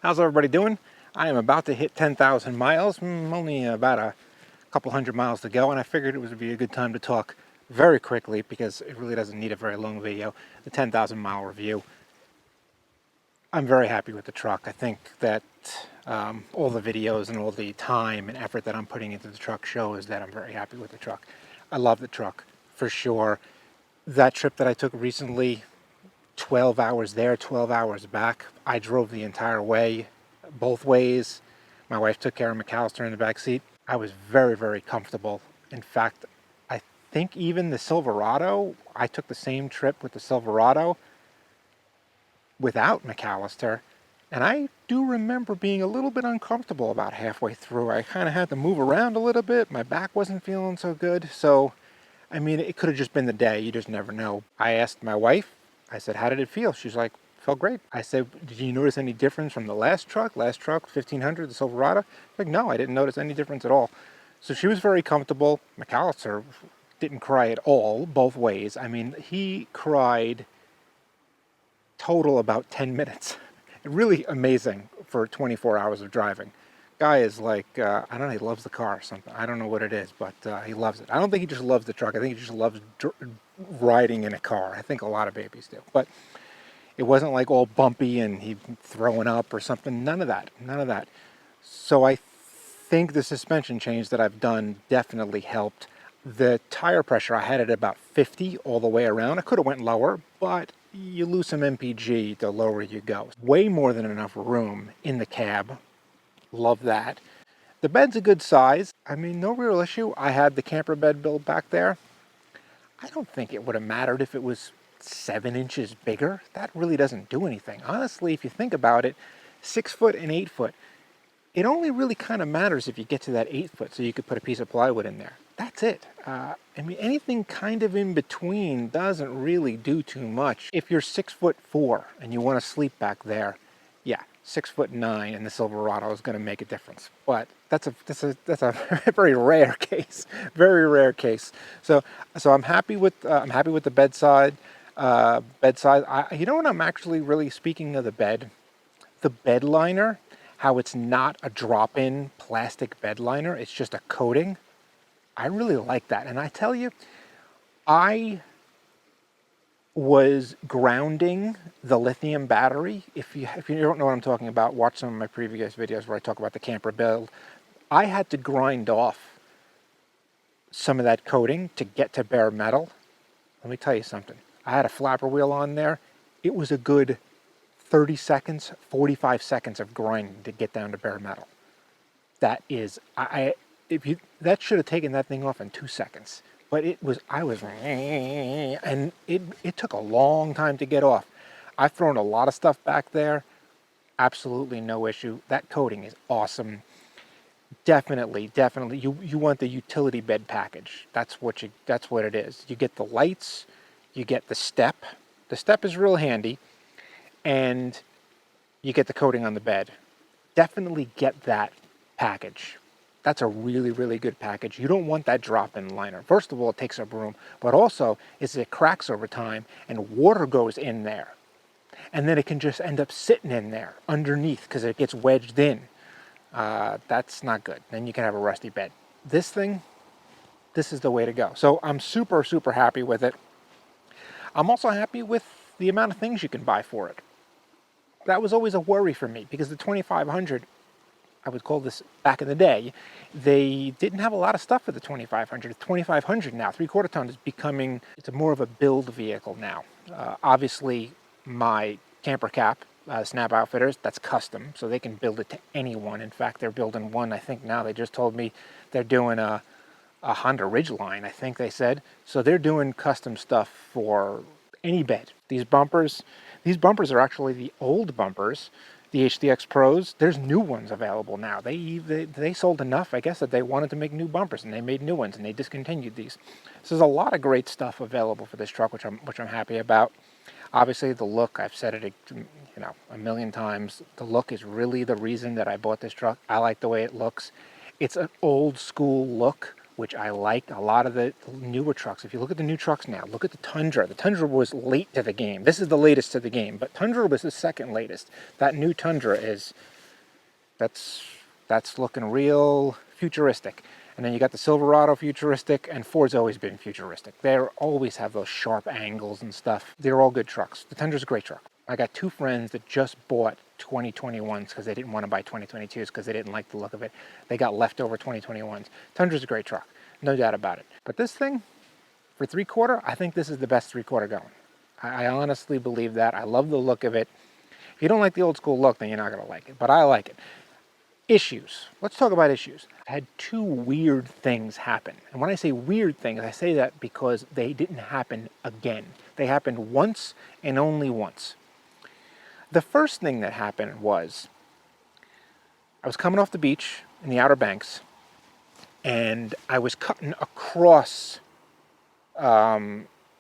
How's everybody doing? I am about to hit 10,000 miles, only about a couple hundred miles to go, and I figured it would be a good time to talk very quickly because it really doesn't need a very long video. The 10,000 mile review. I'm very happy with the truck. I think that all the videos and all the time and effort that I'm putting into the truck shows that I'm very happy with the truck. I love the truck for sure. That trip that I took recently, 12 hours there, 12 hours back. I drove the entire way, both ways. My wife took care of McAllister in the back seat. I was very, very comfortable. In fact, I think even the Silverado, I took the same trip with the Silverado without McAllister. And I do remember being a little bit uncomfortable about halfway through. I kind of had to move around a little bit. My back wasn't feeling so good. So, I mean, it could have just been the day. You just never know. I asked my wife, I said, how did it feel? She's like, felt great. I said, did you notice any difference from the last truck? Last truck, 1500, the Silverado? She's like, no, I didn't notice any difference at all. So she was very comfortable. McAllister didn't cry at all, both ways. I mean, he cried total about 10 minutes. Really amazing for 24 hours of driving. Guy is like, I don't know, he loves the car or something. I don't know what it is, but he loves it. I don't think he just loves the truck. I think he just loves riding in a car. I think a lot of babies do. But it wasn't like all bumpy and he throwing up or something. None of that. None of that. So I think the suspension change that I've done definitely helped. The tire pressure, I had it at about 50 all the way around. I could have went lower, but you lose some MPG the lower you go. Way more than enough room in the cab. Love that. The bed's a good size. I mean, no real issue. I had the camper bed built back there. I don't think it would have mattered if it was 7 inches bigger. That really doesn't do anything. Honestly, if you think about it, 6 foot and 8 foot, it only really kind of matters if you get to that 8 foot so you could put a piece of plywood in there. That's it. I mean, anything kind of in between doesn't really do too much. If you're 6'4" and you want to sleep back there, yeah, 6'9" and the Silverado is going to make a difference. But that's a very rare case, very rare case. So I'm happy with the bedside. You know what? I'm actually really, speaking of the bed liner, how it's not a drop-in plastic bed liner, it's just a coating. I really like that. And I tell you, I was grounding the lithium battery. If you don't know what I'm talking about, watch some of my previous videos where I talk about the camper build. I had to grind off some of that coating to get to bare metal. Let me tell you something. I had a flapper wheel on there. It was a good 30 seconds, 45 seconds of grinding to get down to bare metal. That is, that should have taken that thing off in 2 seconds. But and it took a long time to get off. I've thrown a lot of stuff back there. Absolutely no issue. That coating is awesome. Definitely. You want the utility bed package. That's what it is. You get the lights, you get the step. The step is real handy, and you get the coating on the bed. Definitely get that package. That's a really, really good package. You don't want that drop-in liner. First of all, it takes up room, but also it cracks over time and water goes in there. And then it can just end up sitting in there underneath because it gets wedged in. That's not good. Then you can have a rusty bed. This is the way to go. So I'm super, super happy with it. I'm also happy with the amount of things you can buy for it. That was always a worry for me because the 2500, I would call this back in the day, they didn't have a lot of stuff for the 2500. The 2500 now, 3/4 ton, is becoming, it's more of a build vehicle now. Obviously, my camper cap, Snap Outfitters, that's custom, so they can build it to anyone. In fact, they're building one, I think now, they just told me they're doing a Honda Ridgeline, I think they said. So they're doing custom stuff for any bed. These bumpers are actually the old bumpers, the HDX Pros. There's new ones available now. They sold enough, I guess, that they wanted to make new bumpers, and they made new ones, and they discontinued these. So there's a lot of great stuff available for this truck, which I'm happy about. Obviously, the look, I've said it, a million times. The look is really the reason that I bought this truck. I like the way it looks. It's an old school look, which I like. A lot of the newer trucks, if you look at the new trucks now, look at the Tundra. The Tundra was late to the game. This is the latest to the game, but Tundra was the second latest. That new Tundra is That's looking real futuristic. And then you got the Silverado futuristic, and Ford's always been futuristic. They always have those sharp angles and stuff. They're all good trucks. The Tundra's a great truck. I got two friends that just bought 2021s because they didn't want to buy 2022s because they didn't like the look of it. They got leftover 2021s. Tundra's a great truck, no doubt about it. But this thing, for 3/4, I think this is the best 3/4 going. I honestly believe that. I love the look of it. If you don't like the old school look, then you're not going to like it, but I like it. Issues. Let's talk about issues. I had two weird things happen. And when I say weird things, I say that because they didn't happen again. They happened once and only once. The first thing that happened was I was coming off the beach in the Outer Banks, and I was cutting across ruts.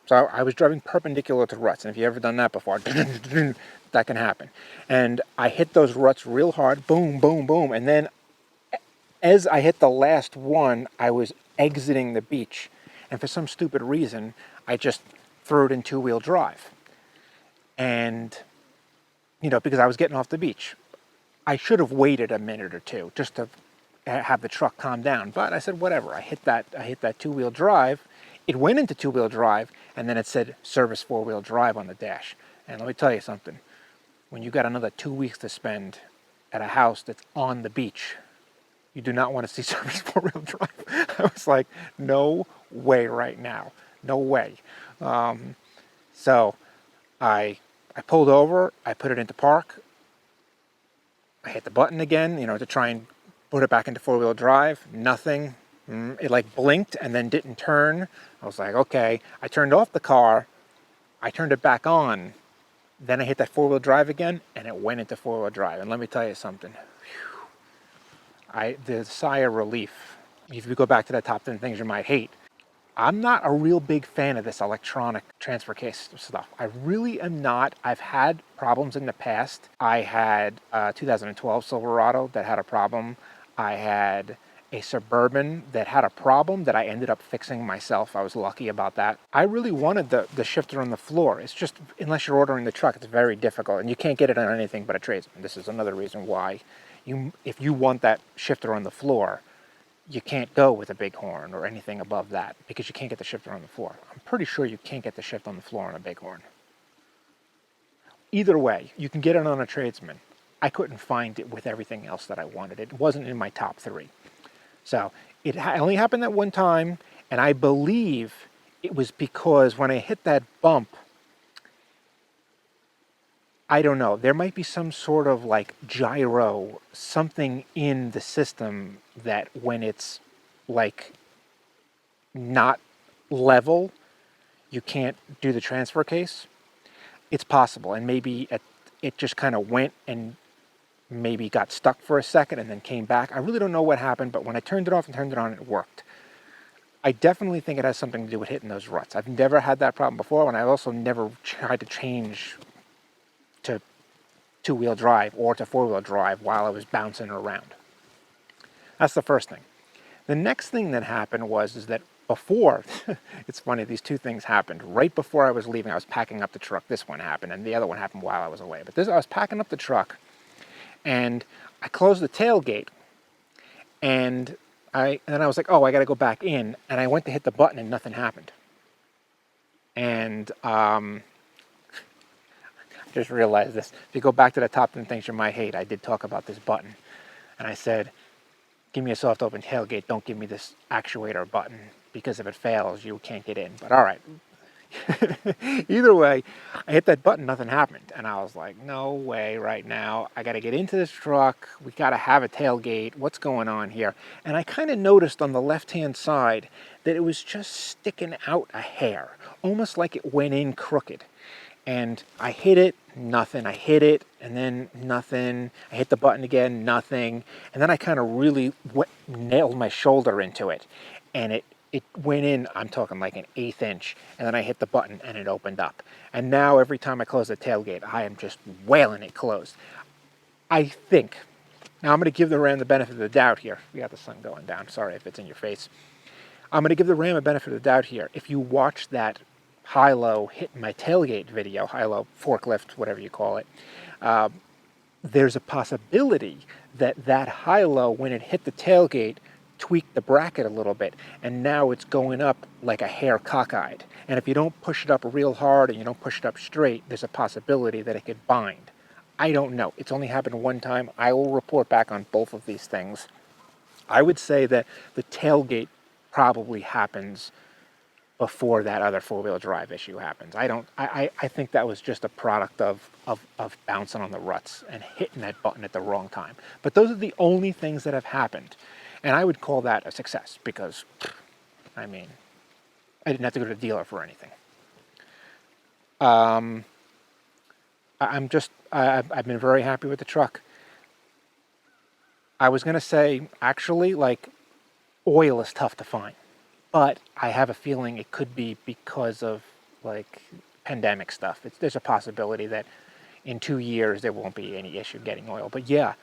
So I was driving perpendicular to ruts, and if you've ever done that before, that can happen. And I hit those ruts real hard, boom, boom, boom, and then as I hit the last one, I was exiting the beach, and for some stupid reason, I just threw it in two-wheel drive. And, you know, because I was getting off the beach. I should have waited a minute or two just to have the truck calm down, but I said, whatever. I hit that two-wheel drive. It went into two-wheel drive, and then it said service four-wheel drive on the dash. And let me tell you something. When you got another 2 weeks to spend at a house that's on the beach, you do not want to see service four-wheel drive. I was like, no way right now. No way. So I pulled over. I put it into park. I hit the button again, you know, to try and put it back into four-wheel drive. Nothing. It like blinked and then didn't turn. I was like, okay. I turned off the car. I turned it back on. Then I hit that four-wheel drive again, and it went into four-wheel drive. And let me tell you something. The sigh of relief. If you go back to the top 10 things you might hate, I'm not a real big fan of this electronic transfer case stuff. I really am not. I've had problems in the past. I had a 2012 Silverado that had a problem. I had a Suburban that had a problem that I ended up fixing myself. I was lucky about that. I really wanted the shifter on the floor. It's just, unless you're ordering the truck, it's very difficult, and you can't get it on anything but a tradesman. This is another reason why if you want that shifter on the floor, you can't go with a Bighorn or anything above that because you can't get the shifter on the floor. I'm pretty sure you can't get the shift on the floor on a Bighorn. Either way, you can get it on a tradesman. I couldn't find it with everything else that I wanted. It wasn't in my top 3. So it only happened that one time, and I believe it was because when I hit that bump, I don't know, there might be some sort of like gyro, something in the system that when it's like not level, you can't do the transfer case. It's possible, and maybe it just kind of went and maybe got stuck for a second and then came back. I really don't know what happened, but when I turned it off and turned it on, it worked. I definitely think it has something to do with hitting those ruts. I've never had that problem before, and I've also never tried to change to two-wheel drive or to four-wheel drive while I was bouncing around. That's the first thing. The next thing that happened is that before, it's funny, these two things happened. Right before I was leaving, I was packing up the truck. This one happened, and the other one happened while I was away. But I was packing up the truck, and I closed the tailgate, and then I was like, oh, I got to go back in, and I went to hit the button, and nothing happened. And I just realized this. If you go back to the top 10 things you might hate, I did talk about this button, and I said, give me a soft open tailgate, don't give me this actuator button, because if it fails, you can't get in. But all right. Either way, I hit that button, nothing happened. And I was like, no way right now. I got to get into this truck. We got to have a tailgate. What's going on here? And I kind of noticed on the left-hand side that it was just sticking out a hair, almost like it went in crooked. And I hit it, nothing. I hit it, and then nothing. I hit the button again, nothing. And then I kind of really nailed my shoulder into it. And it went in, I'm talking like an 1/8 inch. And then I hit the button, and it opened up. And now every time I close the tailgate, I am just wailing it closed. I think. Now I'm going to give the Ram the benefit of the doubt here. We got the sun going down. Sorry if it's in your face. I'm going to give the Ram a benefit of the doubt here. If you watch that high-low hit my tailgate video, high-low forklift, whatever you call it, there's a possibility that that high-low, when it hit the tailgate, tweaked the bracket a little bit, and now it's going up like a hair cockeyed. And if you don't push it up real hard and you don't push it up straight, there's a possibility that it could bind. I don't know. It's only happened one time. I will report back on both of these things. I would say that the tailgate probably happens before that other four-wheel drive issue happens. I think that was just a product of bouncing on the ruts and hitting that button at the wrong time. But those are the only things that have happened. And I would call that a success because, I mean, I didn't have to go to the dealer for anything. I've been very happy with the truck. I was going to say, actually, like, oil is tough to find. But I have a feeling it could be because of, like, pandemic stuff. There's a possibility that in 2 years there won't be any issue getting oil. But yeah,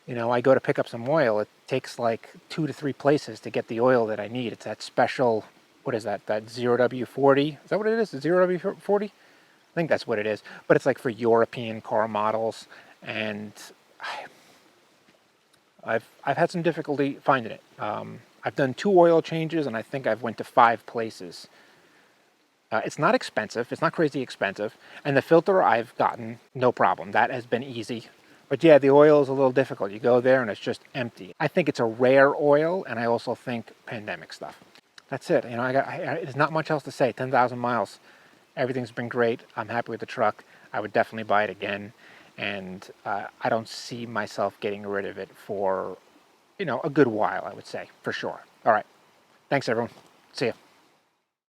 you know, I go to pick up some oil. It takes like 2 to 3 places to get the oil that I need. It's that special, what is that? That 0W40? Is that what it is? The 0W40? I think that's what it is. But it's like for European car models. And I've had some difficulty finding it. I've done 2 oil changes, and I think I've went to 5 places. It's not expensive. It's not crazy expensive. And the filter I've gotten, no problem. That has been easy. But yeah, the oil is a little difficult. You go there and it's just empty. I think it's a rare oil, and I also think pandemic stuff. That's it. You know, there's not much else to say. 10,000 miles. Everything's been great. I'm happy with the truck. I would definitely buy it again. And I don't see myself getting rid of it for, you know, a good while, I would say, for sure. All right. Thanks, everyone. See ya.